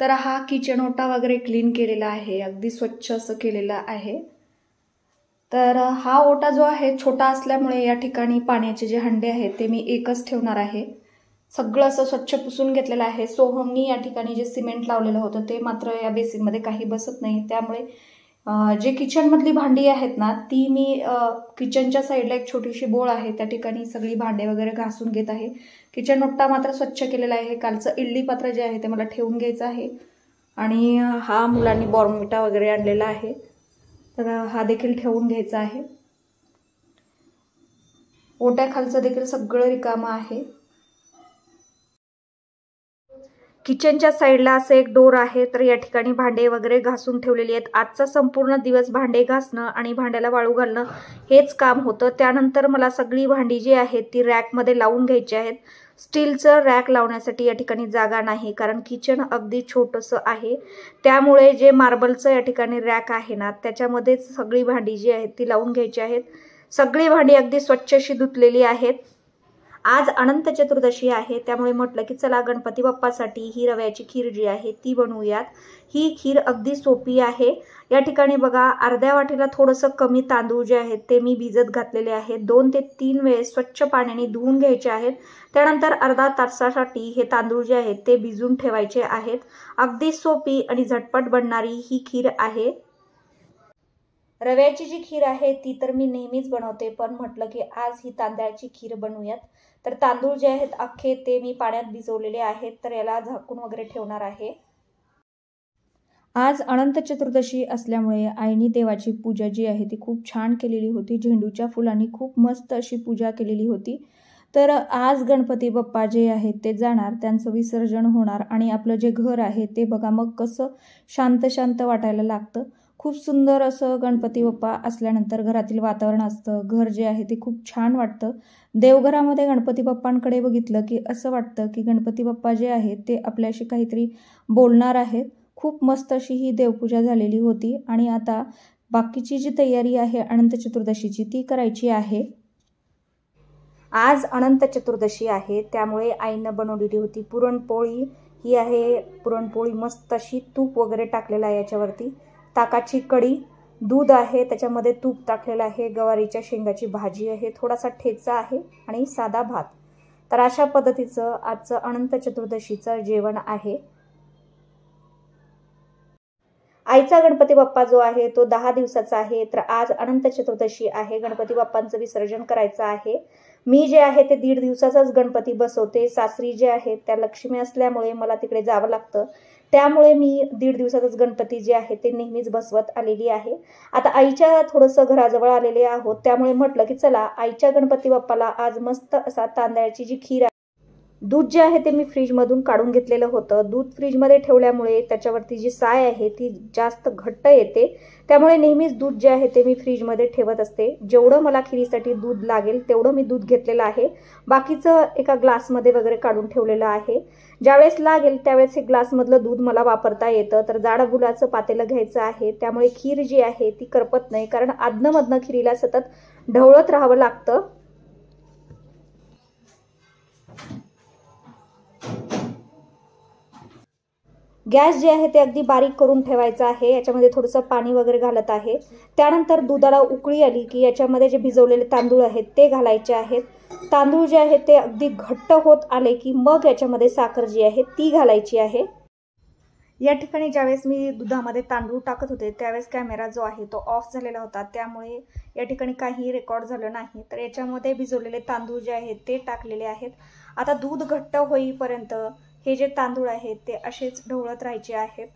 तर हा किचन ओटा वगैरे क्लीन केलेला आहे, अगदी स्वच्छ असं केलेला आहे। तर हा ओटा जो आहे छोटा असल्यामुळे या ठिकाणी पाण्याचे जे हंडे आहेत ते मी एकच ठेवणार आहे। सगळं असं स्वच्छ पुसून घेतलेलं आहे। सोहमनी या ठिकाणी जे सिमेंट लावलेलं होतं ते मात्र या बेसिनमध्ये काही बसत नाही, त्यामुळे जे किचन मधली भांडी आहेत ना ती मी किचनच्या साईडला एक छोटीशी बोळ आहे त्या ठिकाणी सगळी भांडे वगैरे घासून घेत आहे। किचन ओटा मात्र स्वच्छ केलेला आहे। कालचं इडली पात्र जे आहे ते मला ठेवून घ्यायचं आहे आणि हा मुलांनी बॉर्नविटा वगैरे आणलेला आहे तर हा देखील ठेवून घ्यायचा आहे। ओट्याखालचं देखील सगळं रिकामं आहे। किचनच्या साईडला असं एक डोर आहे तर या ठिकाणी भांडे वगैरे घासून ठेवलेली आहेत। आजचा संपूर्ण दिवस भांडे घासणं आणि भांड्याला वाळू घालणं हेच काम होतं। त्यानंतर मला सगळी भांडी जी आहेत ती रॅकमध्ये लावून घ्यायची आहेत। स्टीलचं रॅक लावण्यासाठी या ठिकाणी जागा नाही, कारण किचन अगदी छोटंसं आहे, त्यामुळे जे मार्बलचं या ठिकाणी रॅक आहे ना त्याच्यामध्ये सगळी भांडी जी आहेत ती लावून घ्यायची आहेत। सगळी भांडी अगदी स्वच्छ अशी धुतलेली आहेत। आज अनंत चतुर्दशी आहे, त्यामुळे म्हटलं की चला गणपती बाप्पासाठी ही रव्याची खीर जी आहे ती बनवूयात। ही खीर अगदी सोपी आहे। या ठिकाणी बघा अर्ध्या वाटीला थोडंसं कमी तांदूळ जे आहेत ते मी भिजत घातलेले आहेत। 2 ते 3 वेळेस स्वच्छ पाण्याने धुवून घ्यायचे आहेत। त्यानंतर अर्धा तासासाठी हे तांदूळ जे आहेत ते भिजून ठेवायचे आहेत। अगदी सोपी आणि झटपट बनणारी ही खीर आहे। रव्याची जी खीर आहे ती तर मी नेहमीच बनवते, पण म्हटलं की आज ही तांदळाची खीर बनवूयात। तर तांदूळ जे आहेत अख्खे ते मी पाण्यात भिजवलेले आहेत, तर याला झाकून वगैरे ठेवणार आहे। आज अनंत चतुर्दशी असल्यामुळे आईने देवाची पूजा जी आहे ती खूप छान केलेली होती। झेंडूच्या फुलांनी खूप मस्त अशी पूजा केलेली होती। तर आज गणपती बाप्पा जे आहेत ते जाणार, त्यांचं विसर्जन होणार आणि आपलं जे घर आहे ते बघा मग कसं शांत शांत वाटायला लागतं। खूप सुंदर असं गणपती बाप्पा असल्यानंतर घरातील वातावरण असतं, घर जे आहे ते खूप छान वाटतं। देवघरामध्ये गणपती बाप्पांकडे बघितलं की असं वाटतं की गणपती बाप्पा जे आहेत ते आपल्याशी काहीतरी बोलणार आहेत। खूप मस्त अशी ही देवपूजा झालेली होती आणि आता बाकीची जी तयारी आहे अनंत चतुर्दशीची ती करायची आहे। आज अनंत चतुर्दशी आहे, त्यामुळे आईनं बनवलेली होती पुरणपोळी। ही आहे पुरणपोळी, मस्त अशी तूप वगैरे टाकलेलं आहे याच्यावरती, ताकाची कढी, दूध आहे त्याच्यामध्ये तूप टाकलेलं आहे, गवारीच्या शेंगाची भाजी आहे, थोडासा ठेचा आहे आणि साधा भात। तर अशा पद्धतीचं आजचं अनंत चतुर्दशीचं जेवण आहे। आईचा गणपती बाप्पा जो आहे तो 10 दिवसाचा आहे, तर आज अनंत चतुर्दशी आहे, गणपती बाप्पांचं विसर्जन करायचं आहे। मी जे आहे ते 1.5 दिवसाचाच गणपती बसवते। सासरी जे आहे त्या लक्ष्मी असल्यामुळे मला तिकडे जावं लागतं, त्यामुळे मी 1.5 दिवसाचाच गणपती जे आहे ते नेहमीच बसवत आलेली आहे। आता आईच्या थोडंसं घराजवळ आलेले आहोत, त्यामुळे म्हटलं की चला आईच्या गणपती बाप्पाला आज मस्त असा तांदळाची जी खीर आहे, दूध जे आहे ते मी फ्रीजमधून काढून घेतलेलं होतं। दूध फ्रीजमध्ये ठेवल्यामुळे त्याच्यावरती जी साय आहे ती जास्त घट्ट येते, त्यामुळे नेहमीच दूध जे आहे ते मी फ्रीजमध्ये ठेवत असते। जेवढं मला खीरीसाठी दूध लागेल तेवढं मी दूध घेतलेलं आहे, बाकीचं एका ग्लासमध्ये वगैरे काढून ठेवलेलं आहे। ज्यावेळेस लागेल त्यावेळेस हे ग्लासमधलं दूध मला वापरता येतं। तर जाड बुलाचं पातेलं घ्यायचं आहे, त्यामुळे खीर जी आहे ती करपत नाही, कारण आदनमधनं खीरीला सतत ढवळत राहावं लागतं। गॅस जे आहे ते अगदी बारीक करून ठेवायचं आहे। याच्यामध्ये थोडंसं पाणी वगैरे घालत आहे। त्यानंतर दुधाला उकळी आली की याच्यामध्ये जे भिजवलेले तांदूळ आहेत ते घालायचे आहेत। तांदूळ जे आहेत ते अगदी घट्ट होत आले की मग याच्यामध्ये साखर जी आहे ती घालायची आहे। या ठिकाणी ज्यावेळेस मी दुधामध्ये तांदूळ टाकत होते त्यावेळेस कॅमेरा जो आहे तो ऑफ झालेला होता, त्यामुळे या ठिकाणी काही रेकॉर्ड झालं नाही। तर याच्यामध्ये भिजवलेले तांदूळ जे आहेत ते टाकलेले आहेत। आता दूध घट्ट होईपर्यंत हे जे तांदूळ आहेत ते असेच ढवळत राहायचे आहेत।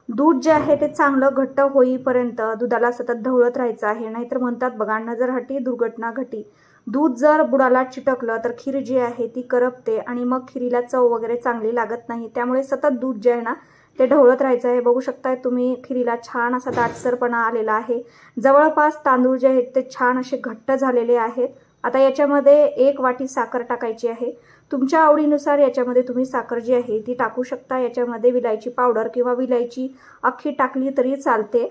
दूध जे आहे ते चांगलं घट्ट होईपर्यंत दुधाला सतत ढवळत राहायचं आहे, नाहीतर म्हणतात बघा नजर हटी दुर्घटना घटी। दूध जर बुडाला चिटकलं तर खीर जी आहे ती करपते आणि मग खीरीला चव वगैरे चांगली लागत नाही, त्यामुळे सतत दूध जे आहे ना ते ढवळत राहायचं आहे। बघू शकताय तुम्ही खीरीला छान असा दाटसरपणा आलेला आहे। जवळपास तांदूळ जे आहेत ते छान असे घट्ट झालेले आहेत। आता याच्यामध्ये 1 वाटी साखर टाकायची आहे। तुमच्या आवडीनुसार याच्यामध्ये तुम्ही साखर जी आहे ती टाकू शकता। याच्यामध्ये विलायची पावडर किंवा विलायची अख्खी टाकली तरी चालते।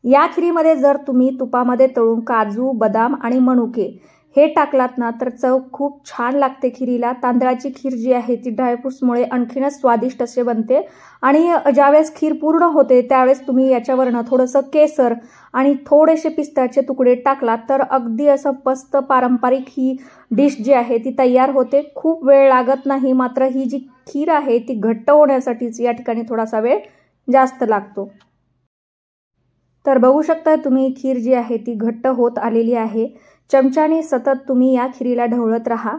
या खीरीमध्ये जर तुम्ही तुपामध्ये तळून काजू, बदाम आणि मनुके हे टाकलात ना तर चव खूप छान लागते खिरीला। तांदळाची खीर जी आहे ती ड्रायफ्रुट्समुळे आणखीनच स्वादिष्ट असे बनते। आणि ज्यावेळेस खीर पूर्ण होते त्यावेळेस तुम्ही याच्यावरनं थोडंसं केसर आणि थोडेसे पिस्त्याचे तुकडे टाकलात तर अगदी असं मस्त पारंपरिक ही डिश जी आहे ती तयार होते। खूप वेळ लागत नाही, मात्र ही जी खीर आहे ती घट्ट होण्यासाठीच या ठिकाणी थोडासा वेळ जास्त लागतो। तर बघू शकता तुम्ही खीर जी आहे ती घट्ट होत आलेली आहे। चमच्याने सतत तुम्ही या खिरीला ढवळत राहा।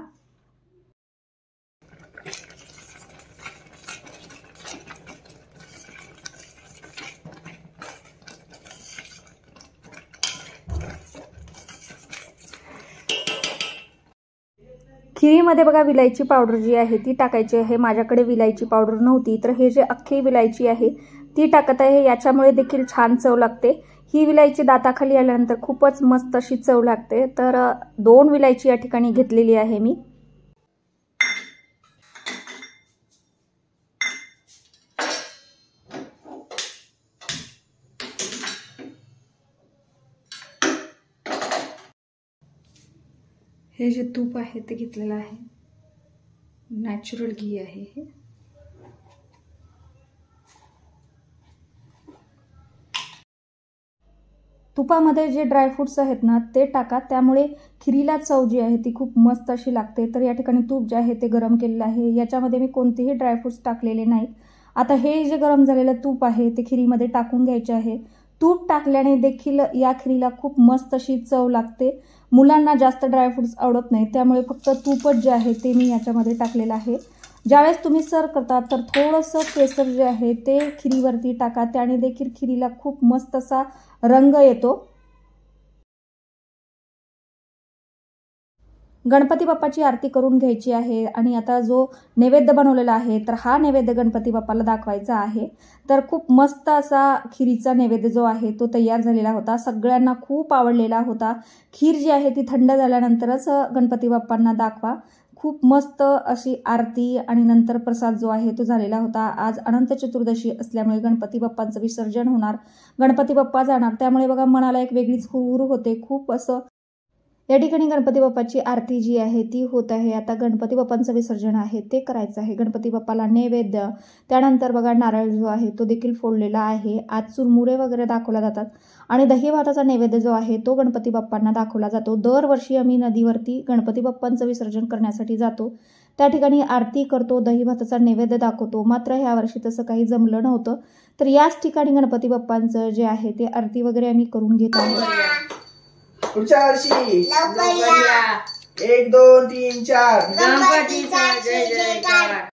खिरीमध्ये बघा विलायची पावडर जी आहे ती टाकायची आहे। माझ्याकडे विलायची पावडर नव्हती तर हे जे अख्खी विलायची आहे ती टाकत आहे, याच्यामुळे देखील छान चव लागते। ही विलायची दाताखाली आल्यानंतर खूपच मस्त अशी चव लागते। तर 2 विलायची या ठिकाणी घेतलेली आहे मी। हे जे तूप आहे ते घेतलेलं आहे, नॅचरल घी आहे हे। तुपामध्ये जे ड्रायफ्रुट्स आहेत ना ते टाका, त्यामुळे खिरीला चव जी आहे ती खूप मस्त अशी लागते। तर या ठिकाणी तूप जे आहे ते गरम केलेलं आहे, याच्यामध्ये मी कोणतेही ड्रायफ्रुट्स टाकलेले नाहीत। आता हे जे गरम झालेलं तूप आहे ते खिरीमध्ये टाकून घ्यायचे आहे। तूप टाकल्याने देखील या खिरीला खूप मस्त अशी चव लागते। मुलांना जास्त ड्रायफ्रुट्स आवडत नाही, त्यामुळे फक्त तूपच जे आहे ते मी याच्यामध्ये टाकलेलं आहे। ज्यावेळेस तुम्ही सर्व करता तर थोडंसं केसर जे आहे ते खिरीवरती टाका, त्याने देखील खिरीला खूप मस्त असा रंग येतो। गणपती बाप्पाची आरती करून घ्यायची आहे आणि आता जो नैवेद्य बनवलेला आहे तर हा नैवेद्य गणपती बाप्पाला दाखवायचा आहे। तर खूप मस्त असा खिरीचा नैवेद्य जो आहे तो तयार झालेला होता, सगळ्यांना खूप आवडलेला होता। खीर जी आहे ती थंड झाल्यानंतरच गणपती बाप्पांना दाखवा। खूप मस्त अशी आरती आणि नंतर प्रसाद जो आहे तो झालेला होता। आज अनंत चतुर्दशी असल्यामुळे गणपती बाप्पांचं विसर्जन होणार, गणपती बाप्पा जाणार, त्यामुळे बघा मनाला एक वेगळीच हुरूर होते। खूप असं या ठिकाणी गणपती बाप्पाची आरती जी आहे ती होत आहे। आता गणपती बाप्पांचं विसर्जन आहे ते करायचं आहे। गणपती बाप्पाला नैवेद्य, त्यानंतर बघा नारळ जो आहे तो देखील फोडलेला आहे। आज चुरमुरे वगैरे दाखवला जातात आणि दही भाताचा नैवेद्य जो आहे तो गणपती बाप्पांना दाखवला जातो। दरवर्षी आम्ही नदीवरती गणपती बाप्पांचं विसर्जन करण्यासाठी जातो, त्या ठिकाणी आरती करतो, दही भाताचा नैवेद्य दाखवतो। मात्र यावर्षी तसं काही जमलं नव्हतं, तर याच ठिकाणी गणपती बाप्पांचं जे आहे ते आरती वगैरे आम्ही करून घेत आहोत। पुढच्या वर्षी 1 2 3 4 गणपतीचा जय जयकार।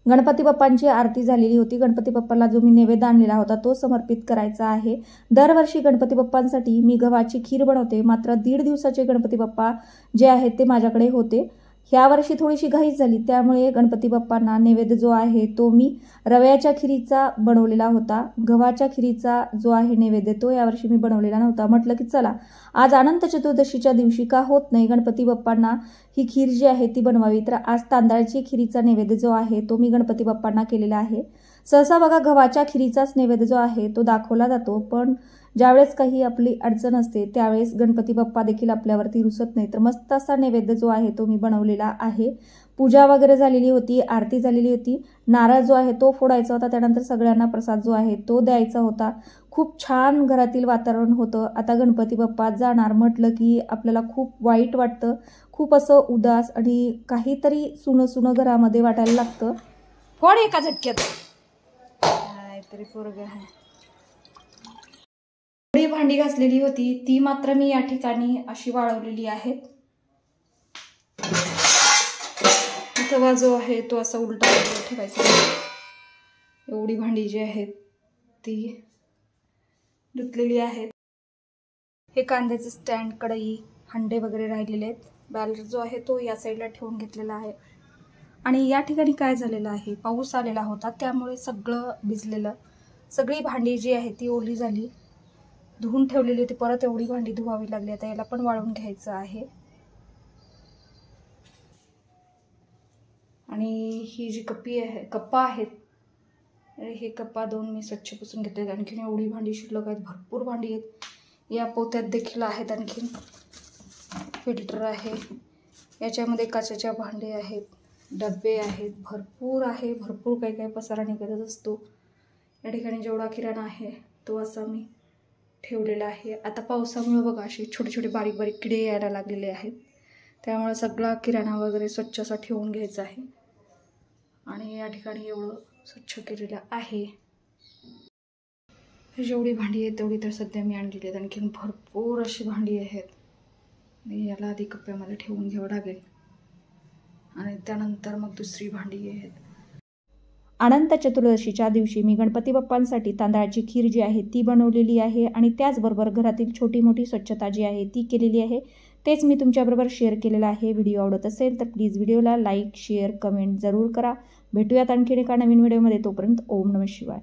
गणपती बाप्पांची आरती झालेली होती। गणपती बाप्पाला जो मी नैवेद्य आणलेला होता तो समर्पित करायचा आहे। दरवर्षी गणपती बाप्पांसाठी मी गव्हाची खीर बनवते, मात्र 1.5 दिवसाचे गणपती बाप्पा जे आहेत ते माझ्याकडे होते। ह्या वर्षी थोडीशी घाई झाली, त्यामुळे गणपती बाप्पांना नैवेद्य जो आहे तो मी रव्याच्या खिरीचा बनवलेला होता। गव्हाच्या खिरीचा जो आहे नैवेद्य तो यावर्षी मी बनवलेला नव्हता। म्हटलं की चला आज अनंत चतुर्दशीच्या दिवशी का होत नाही गणपती बाप्पांना ही खीर जी आहे ती बनवावी, तर आज तांदळाची खिरीचा नैवेद्य जो आहे तो मी गणपती बाप्पांना केलेला आहे। सहसा बघा गव्हाच्या खिरीचाच नैवेद्य जो आहे तो दाखवला जातो, पण ज्यावेळेस काही आपली अडचण असते त्यावेळेस गणपती बाप्पा देखील आपल्यावरती रुसत नाही। तर मस्त असा नैवेद्य जो आहे तो मी बनवलेला आहे। पूजा वगैरे झालेली होती, आरती झालेली होती, नारळ जो आहे तो फोडायचा होता, त्यानंतर सगळ्यांना प्रसाद जो आहे तो द्यायचा होता। खूप छान घरातील वातावरण होतं। आता गणपती बाप्पा जाणार म्हटलं की आपल्याला खूप वाईट वाटतं, खूप असं उदास आणि काहीतरी सुनं सुनं घरामध्ये वाटायला लागतं। फोड एका झटक्यात तरी पोरगं आहे। थोडी भांडी घासलेली होती ती मात्र मी या ठिकाणी अशी वाळवलेली आहेत। तवा जो आहे तो असा उलटा ठेवायचा। एवढी भांडी जी आहेत ती धुतलेली आहेत। हे कांद्याचे स्टँड, कढई, हंडे वगैरे राहिलेले आहेत, बॅलर जो आहे तो या साईडला ठेवून घेतलेला आहे. आणि या ठिकाणी काय झालेलं आहे, पाऊस आलेला होता त्यामुळे सगळं भिजलेलं, सगळी भांडी जी आहे ती ओली झाली. धुवून ठेवलेली होती, परत एवढी भांडी धुवावी लागली. आता याला पण वाळून घ्यायचं आहे. आणि ही जी कप्पा आहेत, हे कप्पा 2 मी स्वच्छ पुसून घेतले. आणखीन एवढी भांडी शिल्लक आहेत, भरपूर भांडी आहेत. या पोत्यात देखील आहेत. आणखीन फिल्टर आहे, याच्यामध्ये काचेच्या भांडे आहेत, डबे आहेत, भरपूर आहे. भरपूर काही काही पसारा निघत असतो. या ठिकाणी जेवढा किराणा आहे तो असा मी ठेवलेला आहे. आता पावसामुळे बघा असे छोटे छोटे बारीक बारीक किडे यायला लागलेले आहेत. त्यामुळे सगळा किराणा वगैरे स्वच्छ असा ठेवून घ्यायचा आहे. आणि या ठिकाणी एवढं स्वच्छ केलेलं आहे. जेवढी भांडी आहेत तेवढी तर सध्या मी आणलेली आहेत. आणखीन भरपूर अशी भांडी आहेत. आणि याला आधी कप्प्यामध्ये ठेवून घ्यावं लागेल आणि त्यानंतर मग दुसरी भांडी आहेत. अनंत चतुर्दशीच्या दिवशी मी गणपती बाप्पांसाठी तांदळाची खीर जी आहे ती बनवलेली आहे आणि त्याचबरोबर घरातील छोटी मोठी स्वच्छता जी आहे ती केलेली आहे. तेच मी तुमच्याबरोबर शेअर केलेलं आहे. व्हिडिओ आवडत असेल तर प्लीज व्हिडिओला लाईक शेअर कमेंट जरूर करा. भेटूयात आणखीन एका नवीन व्हिडिओमध्ये. तोपर्यंत ओम नमः शिवाय.